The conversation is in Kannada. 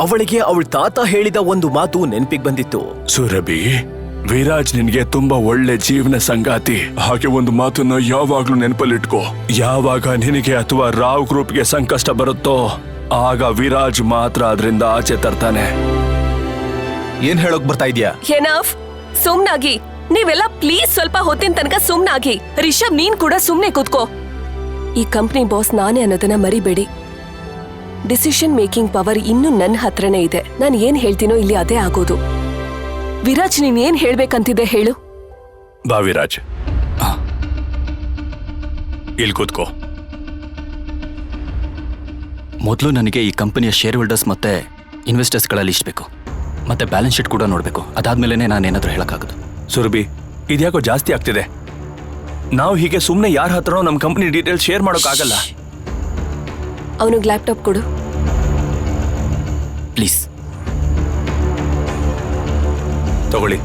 ಅವಳಿಗೆ ಅವಳ ತಾತ ಹೇಳಿದ ಒಂದು ಮಾತು ನೆನ್ಪಿಗ್ ಬಂದಿತ್ತು. ಸುರಭಿ, ವಿರಾಜ್ ನಿನ್ಗೆ ತುಂಬಾ ಒಳ್ಳೆ ಜೀವನ ಸಂಗಾತಿ. ಹಾಗೆ ಒಂದು ಮಾತನ್ನ ಯಾವಾಗ್ಲೂ ನೆನಪಲ್ಲಿಟ್ಕೋ. ಯಾವಾಗ ನಿನಗೆ ಅಥವಾ ರಾವ್ ಗ್ರೂಪ್ಗೆ ಸಂಕಷ್ಟ ಬರುತ್ತೋ ಆಗ ವಿರಾಜ್ ಮಾತ್ರ ಅದರಿಂದ ಆಚೆ ತರ್ತಾನೆ. ಏನ್ ಹೇಳೋಕ್ ಬರ್ತಾ ಇದ್ಯಾ? ಎನಫ್, ಸುಮ್ನಾಗಿ. ನೀವೆಲ್ಲ ಪ್ಲೀಸ್ ಸ್ವಲ್ಪ ಹೊತ್ತಿನ ತನಕ ಸುಮ್ನಾಗಿ. ರಿಷಬ್, ನೀನ್ ಕೂಡ ಸುಮ್ನೆ ಕೂತ್ಕೋ. ಈ ಕಂಪ್ನಿ ಬಾಸ್ ನಾನೇ ಅನ್ನೋದನ್ನ ಮರಿಬೇಡಿ. ಡಿಸಿಷನ್ ಮೇಕಿಂಗ್ ಪವರ್ ಇನ್ನು ನನ್ನ ಹತ್ರನೇ ಇದೆ. ನಾನು ಏನ್ ಹೇಳ್ತೀನೋ ಇಲ್ಲಿ ಅದೇ ಆಗೋದು. ವಿರಾಜ್, ನೀನ್ ಏನ್ ಹೇಳ್ಬೇಕಂತಿದೆ ಹೇಳು. ಬಾ ವಿರಾಜ್, ಇಲ್ಲಿ ಕೂತ್ಕೋ. ಮೊದಲು ನನಗೆ ಈ ಕಂಪನಿಯ ಶೇರ್ ಹೋಲ್ಡರ್ಸ್ ಮತ್ತೆ ಇನ್ವೆಸ್ಟರ್ಸ್ಗಳ ಲಿಸ್ಟ್ ಬೇಕು, ಮತ್ತೆ ಬ್ಯಾಲೆನ್ಸ್ ಶೀಟ್ ಕೂಡ ನೋಡಬೇಕು. ಅದಾದ್ಮೇಲೆ ನಾನು ಏನಾದರೂ ಹೇಳಕ್ಕಾಗೋದು. ಸುರಭಿ, ಇದ್ಯಾಕೋ ಜಾಸ್ತಿ ಆಗ್ತಿದೆ. ನಾವು ಹೀಗೆ ಸುಮ್ಮನೆ ಯಾರ ಹತ್ರನೋ ನಮ್ಮ ಕಂಪನಿ ಡೀಟೇಲ್ಸ್ ಶೇರ್ ಮಾಡೋಕ್ಕಾಗಲ್ಲ. ಅವನಿಗೆ ಲ್ಯಾಪ್ಟಾಪ್ ಕೊಡು. ಪ್ಲೀಸ್ ತಗೊಳ್ಳಿ.